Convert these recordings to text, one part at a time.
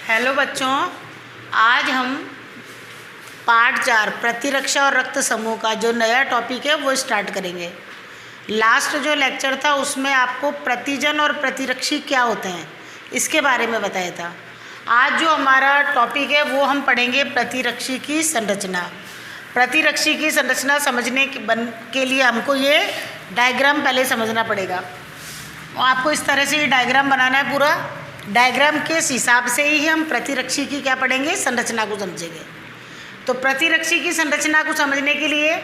Hello बच्चों, आज हम पार्ट 4 प्रतिरक्षा और रक्त समूह का जो नया टॉपिक है वो स्टार्ट करेंगे। लास्ट जो लेक्चर था उसमें आपको प्रतिजन और प्रतिरक्षी क्या होते हैं इसके बारे में बताया था। आज जो हमारा टॉपिक है वो हम पढ़ेंगे प्रतिरक्षी की संरचना। प्रतिरक्षी की संरचना समझने के लिए हमको ये डायग्राम पहले समझना पड़ेगा। आपको इस तरह से ये डायग्राम बनाना है। पूरा डायग्राम के हिसाब से ही हम प्रतिरक्षी की क्या पढ़ेंगे, संरचना को समझेंगे। तो प्रतिरक्षी की संरचना को समझने के लिए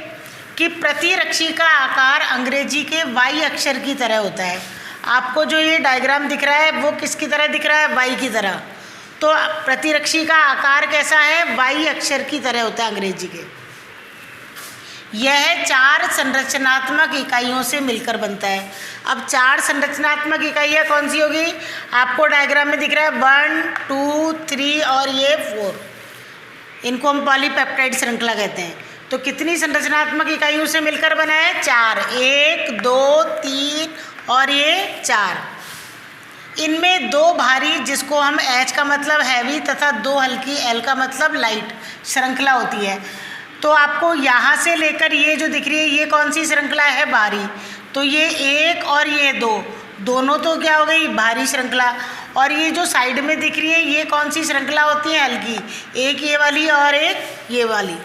कि प्रतिरक्षी का आकार अंग्रेजी के वाई अक्षर की तरह होता है। आपको जो ये डायग्राम दिख रहा है वो किसकी तरह दिख रहा है, वाई की तरह। तो प्रतिरक्षी का आकार कैसा है, वाई अक्षर की तरह होता है अंग्रेजी के। यह 4 संरचनात्मक इकाइयों से मिलकर बनता है। अब 4 संरचनात्मक इकाइयाँ कौन सी होगी, आपको डायग्राम में दिख रहा है 1, 2, 3 और ये 4। इनको हम पॉलीपेप्टाइड श्रृंखला कहते हैं। तो कितनी संरचनात्मक इकाइयों से मिलकर बना है, 4। 1, 2, 3 और ये 4। इनमें 2 भारी, जिसको हम H का मतलब हैवी तथा 2 हल्की, L का मतलब लाइट श्रृंखला होती है। तो आपको यहाँ से लेकर ये जो दिख रही है ये कौन सी श्रृंखला है, भारी। तो ये 1 और ये 2 दोनों तो क्या हो गई, भारी श्रृंखला। और ये जो साइड में दिख रही है ये कौन सी श्रृंखला होती है, हल्की। एक ये वाली और एक ये वाली।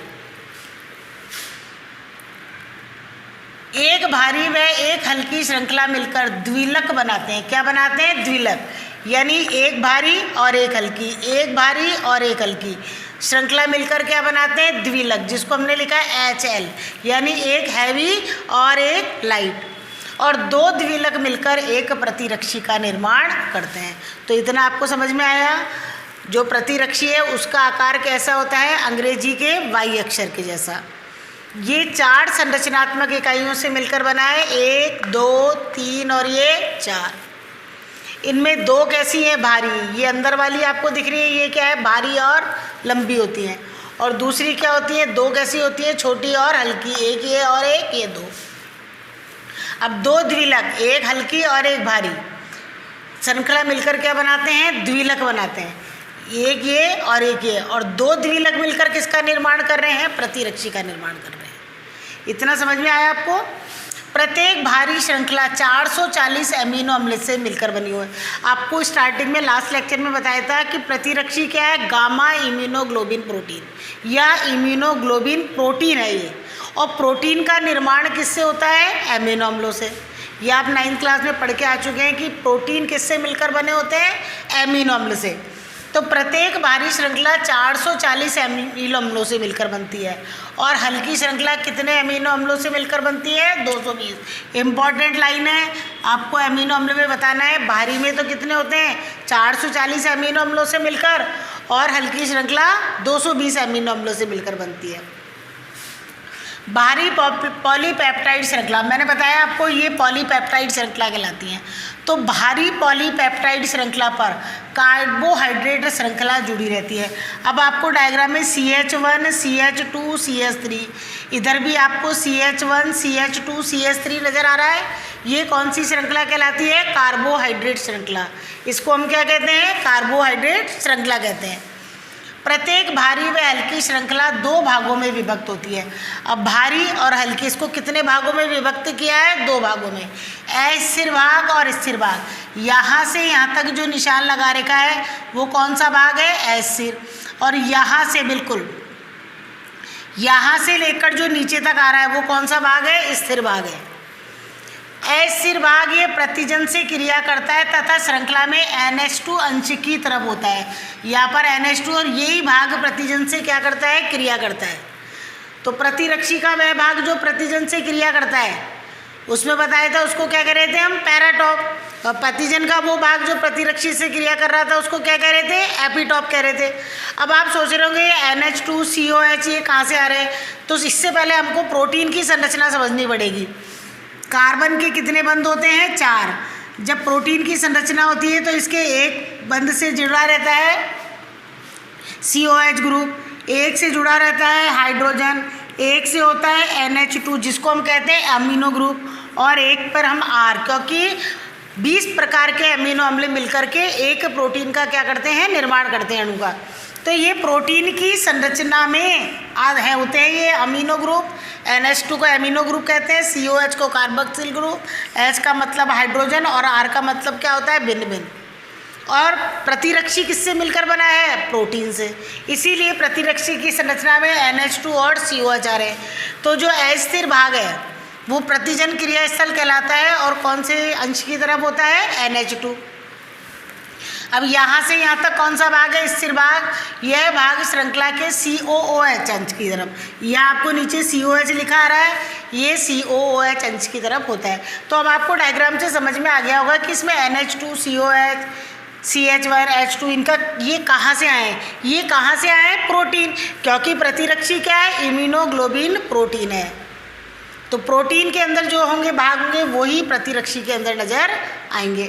एक भारी व एक हल्की श्रृंखला मिलकर द्विलक बनाते हैं। क्या बनाते हैं, द्विलक। यानी एक भारी और एक हल्की, एक भारी और एक हल्की श्रृंखला मिलकर क्या बनाते हैं, द्विलक, जिसको हमने लिखा है HL। यानी एक हैवी और एक लाइट, और 2 द्विलक मिलकर एक प्रतिरक्षी का निर्माण करते हैं। तो इतना आपको समझ में आया। जो प्रतिरक्षी है उसका आकार कैसा होता है, अंग्रेजी के वाई अक्षर के जैसा। ये 4 संरचनात्मक इकाइयों से मिलकर बना है, 1, 2, 3 और ये 4। इनमें 2 कैसी हैं, भारी। ये अंदर वाली आपको दिख रही है ये क्या है, भारी और लंबी होती हैं। और दूसरी क्या होती है, 2 कैसी होती है, छोटी और हल्की। एक ये और एक ये 2। अब 2 द्विलक, एक हल्की और एक भारी श्रृंखला मिलकर क्या बनाते हैं, द्विलक बनाते हैं। एक ये और एक ये, और 2 द्विलक मिलकर किसका निर्माण कर रहे हैं, प्रतिरक्षी का निर्माण कर रहे हैं। इतना समझ में आया आपको। प्रत्येक भारी श्रृंखला 440 एमिनो अम्ल से मिलकर बनी हुई है। आपको स्टार्टिंग में लास्ट लेक्चर में बताया था कि प्रतिरक्षी क्या है, गामा इम्यूनोग्लोबिन प्रोटीन या इम्यूनोग्लोबिन प्रोटीन है ये। और प्रोटीन का निर्माण किससे होता है, एमिनो अम्लों से। ये आप 9th क्लास में पढ़ के आ चुके हैं कि प्रोटीन किससे मिलकर बने होते हैं, एमिनो अम्ल से। तो प्रत्येक भारी श्रृंखला 440 एमिनो अम्लों से मिलकर बनती है, और हल्की श्रृंखला कितने एमिनो अम्लों से मिलकर बनती है, 220। इम्पॉर्टेंट लाइन है, आपको एमिनो अम्ल में बताना है। भारी में तो कितने होते हैं, 440 एमिनो अम्लों से मिलकर, और हल्की श्रृंखला 220 एमिनो अम्लों से मिलकर बनती है। भारी पॉलीपेप्टाइड श्रृंखला, मैंने बताया आपको ये पॉलीपेप्टाइड श्रृंखला कहलाती हैं। तो भारी पॉलीपेप्टाइड श्रृंखला पर कार्बोहाइड्रेट श्रृंखला जुड़ी रहती है। अब आपको डायग्राम में CH1, CH2, CH3, इधर भी आपको CH1, CH2, CH3 नज़र आ रहा है। ये कौन सी श्रृंखला कहलाती है, कार्बोहाइड्रेट श्रृंखला। इसको हम क्या कहते हैं, कार्बोहाइड्रेट श्रृंखला कहते हैं। प्रत्येक भारी व हल्की श्रृंखला 2 भागों में विभक्त होती है। अब भारी और हल्की, इसको कितने भागों में विभक्त किया है, 2 भागों में, अस्थिर भाग और स्थिर भाग। यहाँ से यहाँ तक जो निशान लगा रखा है वो कौन सा भाग है, अस्थिर। और यहाँ से बिल्कुल यहाँ से लेकर जो नीचे तक आ रहा है वो कौन सा भाग है, स्थिर भाग है। अस्थिर भाग ये प्रतिजन से क्रिया करता है तथा श्रृंखला में NH2 अंश की तरफ होता है। यहाँ पर NH2, और यही भाग प्रतिजन से क्या करता है, क्रिया करता है। तो प्रतिरक्षी का वह भाग जो प्रतिजन से क्रिया करता है, उसमें बताया था उसको क्या कह रहे थे हम, पैराटॉप। और प्रतिजन का वो भाग जो प्रतिरक्षी से क्रिया कर रहा था उसको क्या कह रहे थे, एपिटॉप कह रहे थे। अब आप सोच रहे होंगे ये NH2COH ये कहाँ से आ रहे हैं। तो इससे पहले हमको प्रोटीन की संरचना समझनी पड़ेगी। कार्बन के कितने बंध होते हैं, 4। जब प्रोटीन की संरचना होती है तो इसके एक बंध से जुड़ा रहता है COH ग्रुप, एक से जुड़ा रहता है हाइड्रोजन, एक से होता है NH2 जिसको हम कहते हैं अमीनो ग्रुप, और एक पर हम R, क्योंकि 20 प्रकार के अमीनो अम्ल मिलकर के एक प्रोटीन का क्या करते हैं, निर्माण करते हैं अणु का। तो ये प्रोटीन की संरचना में होते हैं ये अमीनो ग्रुप। NH2 को अमीनो ग्रुप कहते हैं, COH को कार्बोक्सिल ग्रुप, H का मतलब हाइड्रोजन और R का मतलब क्या होता है, भिन्न भिन्न। और प्रतिरक्षी किससे मिलकर बना है, प्रोटीन से। इसीलिए प्रतिरक्षी की संरचना में NH2 और COH आ रहे हैं। तो जो अस्थिर भाग है वो प्रतिजन क्रिया स्थल कहलाता है और कौन से अंश की तरफ होता है, NH2। अब यहाँ से यहाँ तक कौन सा भाग है, स्थिर भाग। यह भाग श्रृंखला के COOH अंश की तरफ, यहाँ आपको नीचे COH लिखा आ रहा है, ये COOH अंश की तरफ होता है। तो अब आपको डायग्राम से समझ में आ गया होगा कि इसमें NH2, COH, CH1, H2 इनका ये कहाँ से आए, ये कहाँ से आए, प्रोटीन। क्योंकि प्रतिरक्षी क्या है, इम्यूनोग्लोबिन प्रोटीन है। तो प्रोटीन के अंदर जो होंगे भाग होंगे वही प्रतिरक्षी के अंदर नजर आएंगे।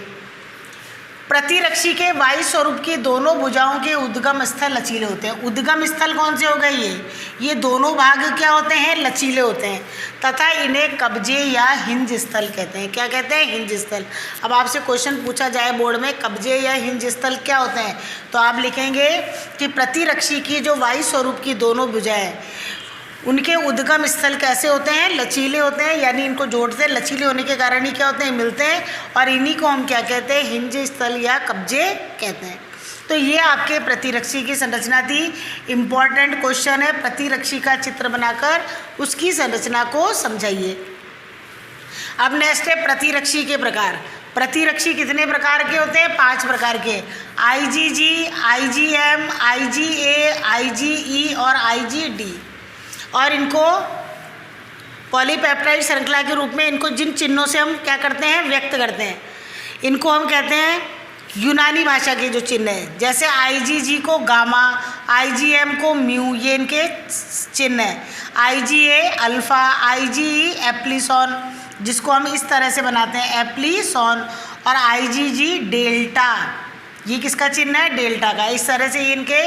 प्रतिरक्षी के वायु स्वरूप की दोनों भुजाओं के उद्गम स्थल लचीले होते हैं। उद्गम स्थल कौन से हो गए, ये दोनों भाग क्या होते हैं, लचीले होते हैं तथा इन्हें कब्जे या हिंज स्थल कहते हैं। क्या कहते हैं, हिंज स्थल। अब आपसे क्वेश्चन पूछा जाए बोर्ड में कब्जे या हिंज स्थल क्या होते हैं, तो आप लिखेंगे कि प्रतिरक्षी की जो वायु स्वरूप की दोनों भुजाएं उनके उद्गम स्थल कैसे होते हैं, लचीले होते हैं। यानी इनको जोड़ते हैं, लचीले होने के कारण ही क्या होते हैं, मिलते हैं। और इन्हीं को हम क्या कहते हैं, हिंज स्थल या कब्जे कहते हैं। तो ये आपके प्रतिरक्षी की संरचना थी। इम्पॉर्टेंट क्वेश्चन है, प्रतिरक्षी का चित्र बनाकर उसकी संरचना को समझाइए। अब नेक्स्ट है प्रतिरक्षी के प्रकार। प्रतिरक्षी कितने प्रकार के होते हैं, 5 प्रकार के। IgG, IgM, IgA, IgE और IgD। और इनको पॉलीपेप्टाइड श्रृंखला के रूप में इनको जिन चिन्हों से हम क्या करते हैं, व्यक्त करते हैं, इनको हम कहते हैं यूनानी भाषा के जो चिन्ह हैं। जैसे IgG को गामा, IgM को म्यू, ये इनके चिन्ह हैं। IgA अल्फा, IgE एप्लीसॉन, जिसको हम इस तरह से बनाते हैं एप्लीसॉन, और IgG डेल्टा, ये किसका चिन्ह है, डेल्टा का। इस तरह से इनके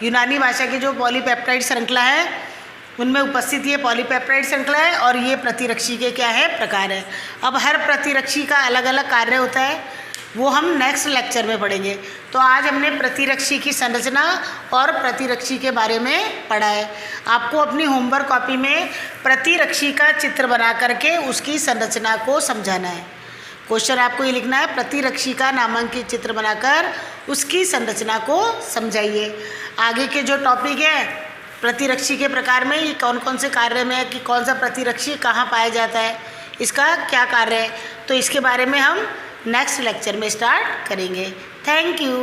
यूनानी भाषा की जो पॉलीपेप्टाइड श्रृंखला है उनमें उपस्थित ये पॉलीपेप्टाइड श्रृंखला है और ये प्रतिरक्षी के क्या है, प्रकार है। अब हर प्रतिरक्षी का अलग अलग कार्य होता है, वो हम नेक्स्ट लेक्चर में पढ़ेंगे। तो आज हमने प्रतिरक्षी की संरचना और प्रतिरक्षी के बारे में पढ़ा है। आपको अपनी होमवर्क कॉपी में प्रतिरक्षी का चित्र बना करके उसकी संरचना को समझाना है। क्वेश्चन आपको ये लिखना है, प्रतिरक्षी का नामांकित चित्र बनाकर उसकी संरचना को समझाइए। आगे के जो टॉपिक है प्रतिरक्षी के प्रकार में, ये कौन कौन से कार्य में है कि कौन सा प्रतिरक्षी कहाँ पाया जाता है, इसका क्या कार्य है, तो इसके बारे में हम नेक्स्ट लेक्चर में स्टार्ट करेंगे। Thank you.